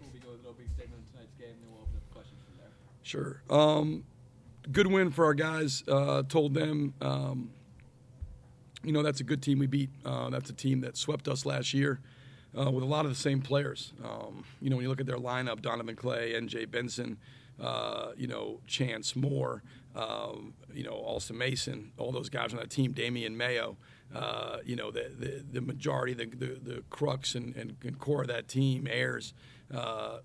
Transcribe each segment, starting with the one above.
before we go with a big statement on tonight's game, then we'll open up questions from there. Sure. Good win for our guys. Told them, that's a good team we beat. That's a team that swept us last year with a lot of the same players. When you look at their lineup, Donovan Clay, N.J. Benson, Chance Moore, Alston Mason, all those guys on that team, Damian Mayo, the majority, the crux and core of that team, Ayers,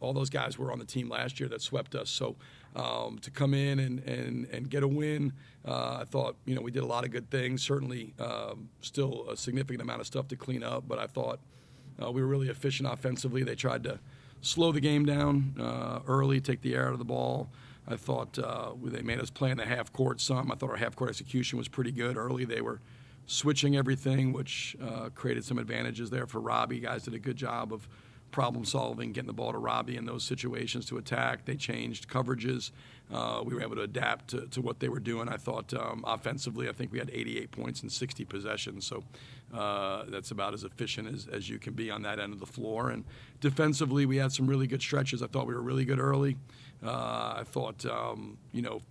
all those guys were on the team last year that swept us. So to come in and get a win, I thought, we did a lot of good things. Certainly still a significant amount of stuff to clean up, but I thought we were really efficient offensively. They tried to slow the game down early, take the air out of the ball. I thought they made us play in the half court some. I thought our half court execution was pretty good. Early they were switching everything, which created some advantages there for Robbie. Guys did a good job of problem solving, getting the ball to Robbie in those situations to attack. They changed coverages. We were able to adapt to what they were doing. I thought offensively, I think we had 88 points in 60 possessions. So that's about as efficient as you can be on that end of the floor. And defensively, we had some really good stretches. I thought we were really good early. I thought,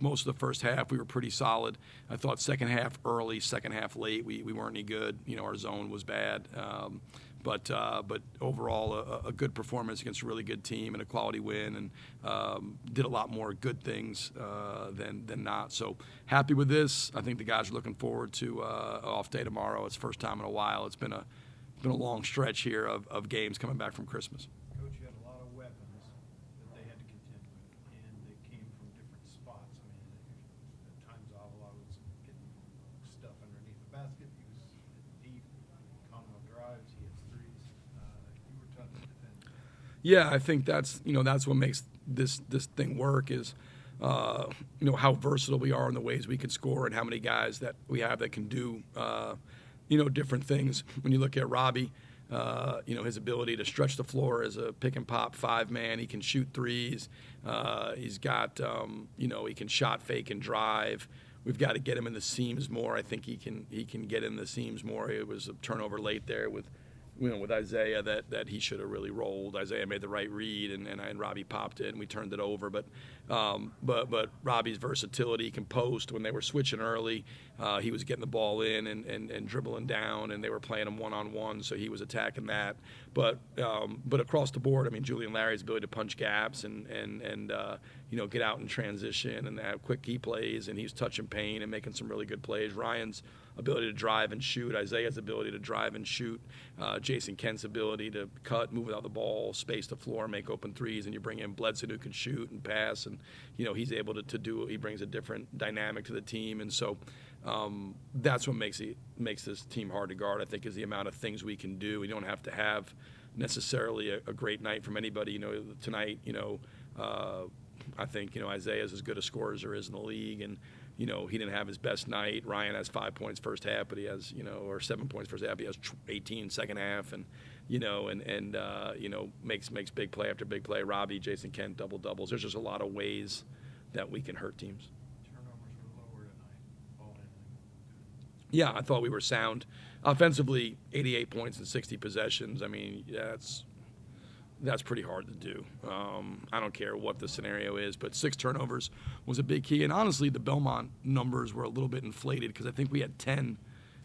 most of the first half we were pretty solid. I thought second half early, second half late, we weren't any good. Our zone was bad. But overall, a good performance against a really good team and a quality win, and did a lot more good things than not. So happy with this. I think the guys are looking forward to an off day tomorrow. It's the first time in a while. It's been a long stretch here of games coming back from Christmas. Coach, you had a lot of weapons that they had to contend with, and they came from different spots. I mean, at times Avila was getting stuff underneath the basket. He was deep, counting on drives. He hits threes. You were tough to defend. Yeah, I think that's what makes this thing work is how versatile we are in the ways we can score and how many guys that we have that can do different things. When you look at Robbie, his ability to stretch the floor as a pick and pop 5-man, he can shoot threes. He's got he can shot fake and drive. We've got to get him in the seams more. I think he can get in the seams more. It was a turnover late there with Isaiah that he should have really rolled. Isaiah made the right read, and Robbie popped it, and we turned it over. But Robbie's versatility, can post. When they were switching early, he was getting the ball in and dribbling down, and they were playing him one-on-one, so he was attacking that. But across the board, I mean, Julian Larry's ability to punch gaps and get out in transition and have quick key plays, and he's touching paint and making some really good plays. Ryan's ability to drive and shoot, Isaiah's ability to drive and shoot, Jason Kent's ability to cut, move without the ball, space the floor, make open threes, and you bring in Bledson who can shoot and pass, and he's able to do. He brings a different dynamic to the team, and so that's what makes this team hard to guard. I think is the amount of things we can do. We don't have to have necessarily a great night from anybody. Tonight, I think Isaiah's as good a scorer as there is in the league, and he didn't have his best night. Ryan has 5 points first half, but he has or 7 points first half. He has 18 second half, and makes big play after big play. Robbie, Jason Kent, double doubles. There's just a lot of ways that we can hurt teams. Turnovers were lower tonight. Ball handling. Yeah, I thought we were sound offensively. 88 points in 60 possessions. I mean, that's pretty hard to do. I don't care what the scenario is, but 6 turnovers was a big key. And honestly, the Belmont numbers were a little bit inflated because I think we had 10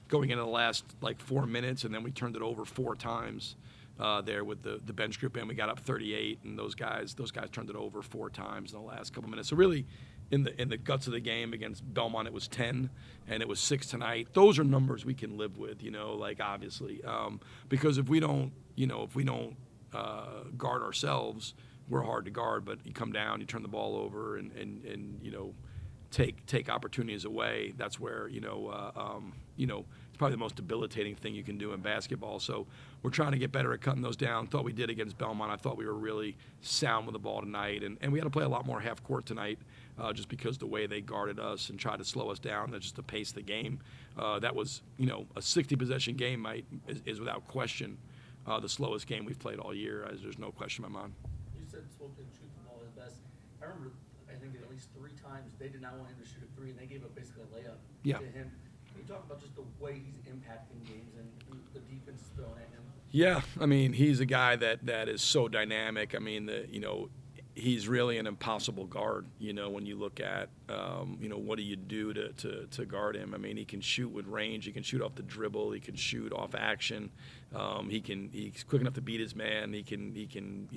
going into the last 4 minutes, and then we turned it over 4 times there with the bench group, and we got up 38, and those guys turned it over 4 times in the last couple minutes. So really, in the guts of the game against Belmont, it was 10, and it was 6 tonight. Those are numbers we can live with, obviously, because if we don't guard ourselves, we're hard to guard. But you come down, you turn the ball over, and take opportunities away. That's where it's probably the most debilitating thing you can do in basketball. So we're trying to get better at cutting those down. Thought we did against Belmont. I thought we were really sound with the ball tonight, and we had to play a lot more half court tonight, just because the way they guarded us and tried to slow us down, just to pace the game. That was a 60 possession game is without question the slowest game we've played all year. There's no question in my mind. You said Swope didn't shoot the ball his best. I remember, I think at least 3 times they did not want him to shoot a 3, and they gave up basically a layup to him. Can you talk about just the way he's impacting games and the defense is throwing at him? Yeah, I mean, he's a guy that is so dynamic. I mean, he's really an impossible guard. When you look at, what do you do to guard him? I mean, he can shoot with range. He can shoot off the dribble. He can shoot off action. He's quick enough to beat his man. He can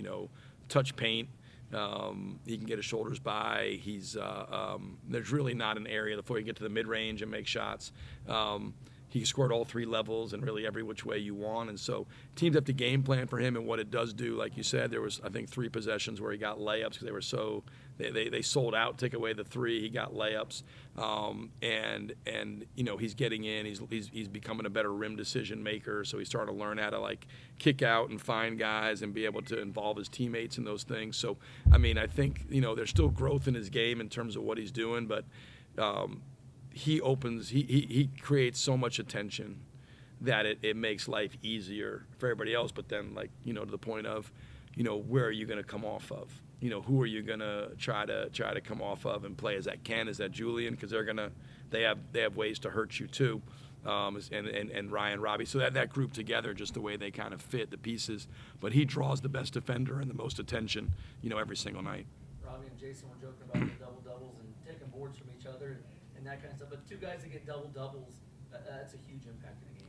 touch paint. He can get his shoulders by. There's really not an area before you get to the mid range and make shots. He scored all three levels and really every which way you want. And so teams have to game plan for him. And what it does do, like you said, there was, I think, 3 possessions where he got layups because they sold out, take away the 3. He got layups. And he's getting in. He's becoming a better rim decision maker. So he's starting to learn how to kick out and find guys and be able to involve his teammates in those things. So, I mean, I think, there's still growth in his game in terms of what he's doing, but he creates so much attention that it makes life easier for everybody else. But then, to the point of, where are you going to come off of? Who are you going to try to come off of and play? Is that Ken? Is that Julian? Because they have ways to hurt you too. And Ryan, Robbie. So that group together, just the way they kind of fit the pieces. But he draws the best defender and the most attention, every single night. Robbie and Jason were joking about the double-doubles and taking boards from each other and that kind of stuff. But 2 guys that get double-doubles, that's a huge impact in a game.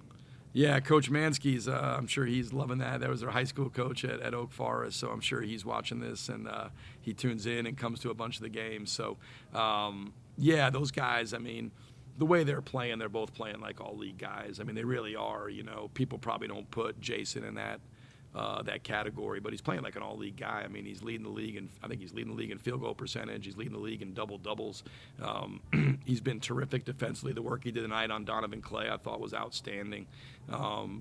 Yeah, Coach Mansky's, I'm sure he's loving that. That was their high school coach at Oak Forest, so I'm sure he's watching this, and he tunes in and comes to a bunch of the games. So, those guys, I mean, the way they're playing, they're both playing like all-league guys. I mean, they really are. People probably don't put Jason in that category, but he's playing like an all-league guy. I mean, he's leading the league, and I think he's leading the league in field goal percentage. He's leading the league in double-doubles. He's been terrific defensively. The work he did tonight on Donovan Clay, I thought was outstanding.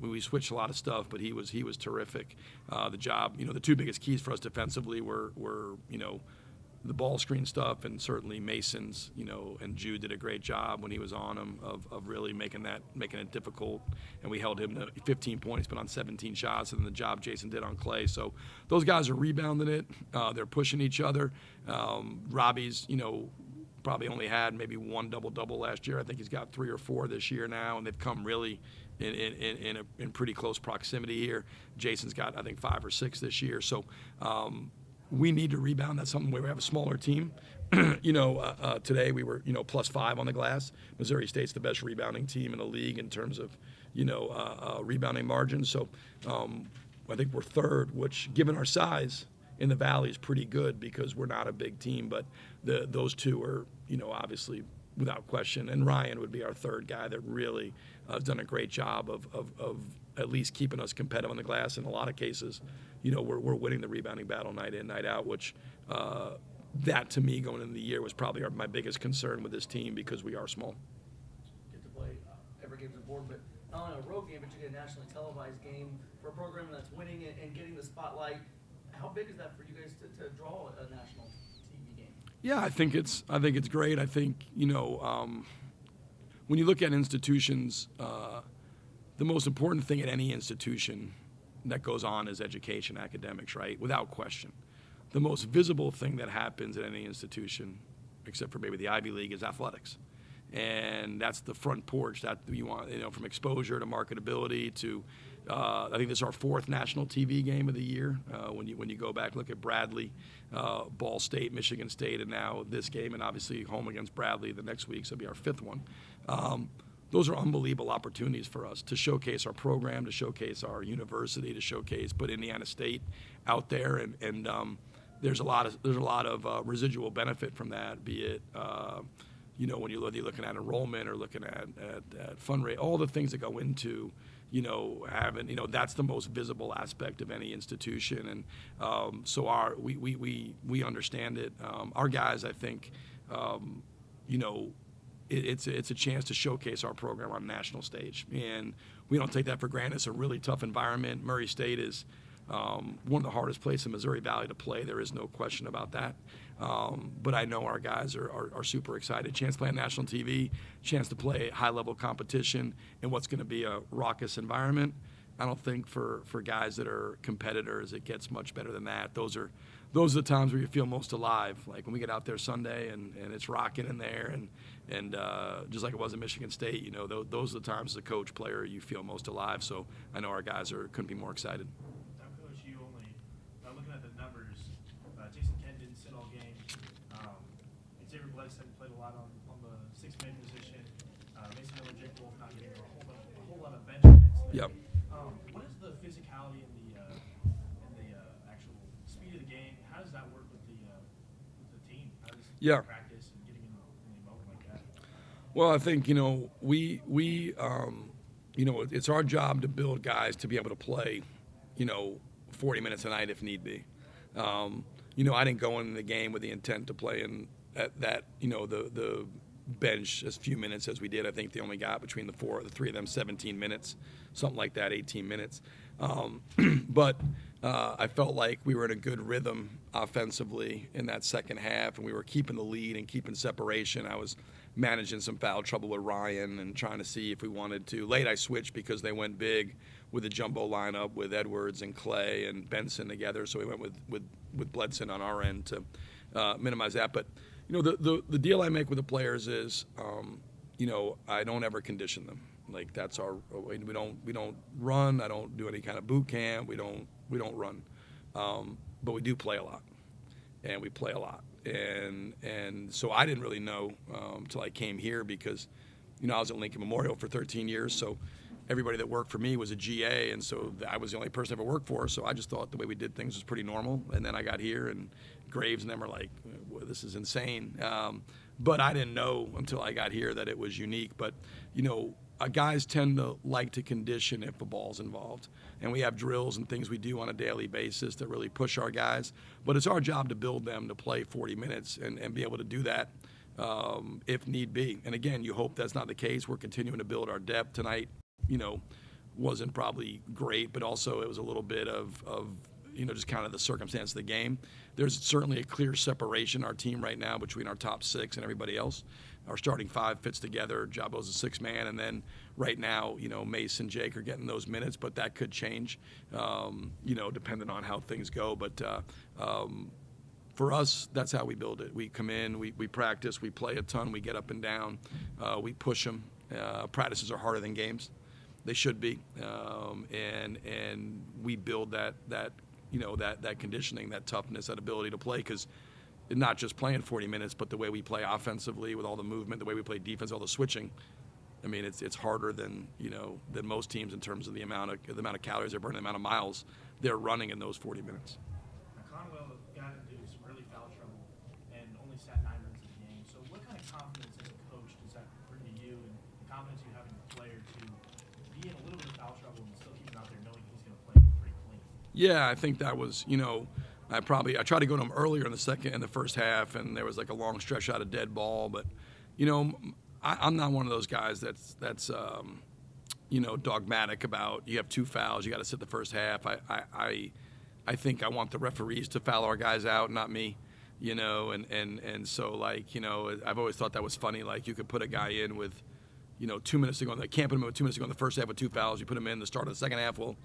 We switched a lot of stuff, but he was terrific. The job, the 2 biggest keys for us defensively were the ball screen stuff, and certainly Mason's, and Jude did a great job when he was on him of really making it difficult, and we held him to 15 points, but on 17 shots, and the job Jason did on Clay. So those guys are rebounding it. They're pushing each other. Robbie's, probably only had maybe 1 double-double last year. I think he's got 3 or 4 this year now, and they've come really in pretty close proximity here. Jason's got, I think, 5 or 6 this year. So, we need to rebound. That's something where we have a smaller team. Today we were, +5 on the glass. Missouri State's the best rebounding team in the league in terms of, rebounding margins. So I think we're 3rd, which, given our size in the Valley, is pretty good because we're not a big team. But those 2 are, obviously, without question. And Ryan would be our 3rd guy that really has done a great job of at least keeping us competitive on the glass. In a lot of cases, we're winning the rebounding battle night in, night out, which that to me going into the year was probably my biggest concern with this team because we are small. Get to play every game's important, but not only a road game, but you get a nationally televised game for a program that's winning and getting the spotlight. How big is that for you guys to draw a national TV game? Yeah, I think it's great. I think when you look at institutions, the most important thing at any institution that goes on is education, academics, right? Without question. The most visible thing that happens at any institution, except for maybe the Ivy League, is athletics. And that's the front porch that you want, from exposure to marketability to, I think this is our 4th national TV game of the year. When you go back, look at Bradley, Ball State, Michigan State, and now this game, and obviously home against Bradley the next week, so it'll be our 5th one. Those are unbelievable opportunities for us to showcase our program, to showcase our university, to put Indiana State out there, and there's a lot of residual benefit from that, be it when you're looking at enrollment or looking at fundraising, all the things that go into having that's the most visible aspect of any institution, and so we understand it. Our guys, I think, it's a chance to showcase our program on a national stage, and we don't take that for granted. It's a really tough environment. Murray State is one of the hardest places in Missouri Valley to play. There is no question about that. But I know our guys are super excited. Chance to play on national TV, chance to play high-level competition in what's going to be a raucous environment. I don't think for guys that are competitors, it gets much better than that. Those are the times where you feel most alive. Like when we get out there Sunday and it's rocking in there, and just like it was at Michigan State, those are the times as a coach, player, you feel most alive. So I know our guys couldn't be more excited. Now, Coach, you only, looking at the numbers, Jason Kent didn't sit all game. Xavier Bledson played a lot on the six-man position. Mason Miller, Jake Wolf not getting a whole lot of bench minutes. Yep. What is the physicality and the actual speed of the game? How does that work with the team? How does practice and getting in the moment like that? Well, I think it's our job to build guys to be able to play 40 minutes a night if need be. I didn't go into the game with the intent to play in the bench as few minutes as we did. I think they only got between the three of them 17 minutes, something like that, 18 minutes. But I felt like we were in a good rhythm offensively in that second half, and we were keeping the lead and keeping separation. I was managing some foul trouble with Ryan and trying to see if we wanted to. Late I switched because they went big with a jumbo lineup with Edwards and Clay and Benson together, so we went with Bledson on our end to minimize that. But the deal I make with the players is, I don't ever condition them. Like that's we don't run. I don't do any kind of boot camp. We don't run, but we do play a lot, and we play a lot. And so I didn't really know until I came here because, I was at Lincoln Memorial for 13 years. So everybody that worked for me was a GA, and so I was the only person I ever worked for. So I just thought the way we did things was pretty normal. And then I got here, and Graves and them were like, well, "This is insane." But I didn't know until I got here that it was unique. But guys tend to like to condition if the ball's involved. And we have drills and things we do on a daily basis that really push our guys. But it's our job to build them to play 40 minutes and be able to do that if need be. And again, you hope that's not the case. We're continuing to build our depth tonight. Wasn't probably great, but also it was a little bit of just kind of the circumstance of the game. There's certainly a clear separation in our team right now between our top six and everybody else. Our starting five fits together. Jabo's a six-man, and then right now, Mace and Jake are getting those minutes, but that could change, depending on how things go. But for us, that's how we build it. We come in, we practice, we play a ton, we get up and down, we push them. Practices are harder than games. They should be, and we build that conditioning, that toughness, that ability to play, because not just playing 40 minutes, but the way we play offensively with all the movement, the way we play defense, all the switching. I mean, it's harder than most teams in terms of the amount of calories they're burning, the amount of miles they're running in those 40 minutes. Now, Conwell got into some really foul trouble and only sat 9 minutes of the game. So what kind of confidence as a coach does that bring to you, and the confidence you have in the player to be in a little bit of foul trouble and still keep him out there knowing he's going to play pretty clean? Yeah, I think that was, I tried to go to him earlier in the first half, and there was like a long stretch out of dead ball. But, I'm not one of those guys that's dogmatic about you have 2 fouls, you got to sit the first half. I think I want the referees to foul our guys out, not me. And so I've always thought that was funny. Like you could put a guy in with, 2 minutes to go. They can't put him in with 2 minutes to go in the first half with 2 fouls. You put him in the start of the second half. Well,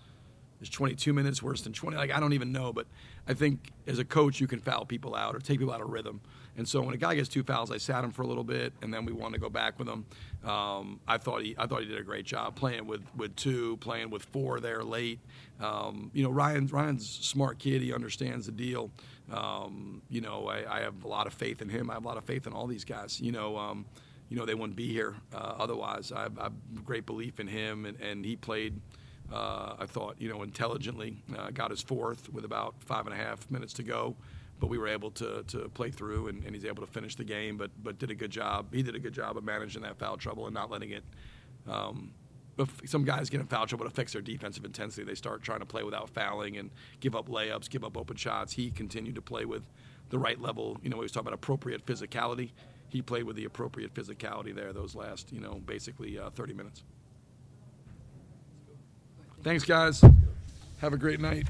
is 22 minutes worse than 20? I don't even know. But I think as a coach, you can foul people out or take people out of rhythm. And so when a guy gets 2 fouls, I sat him for a little bit, and then we wanted to go back with him. I thought he did a great job playing with 2, playing with 4 there late. Ryan's a smart kid. He understands the deal. I have a lot of faith in him. I have a lot of faith in all these guys. They wouldn't be here otherwise. I have great belief in him, and he played. I thought, intelligently, got his 4th with about 5.5 minutes to go, but we were able to play through, and he's able to finish the game, but did a good job. He did a good job of managing that foul trouble and not letting it. Some guys get in foul trouble, it affects their defensive intensity. They start trying to play without fouling and give up layups, give up open shots. He continued to play with the right level. We was talking about appropriate physicality. He played with the appropriate physicality there those last, basically 30 minutes. Thanks, guys. Have a great night.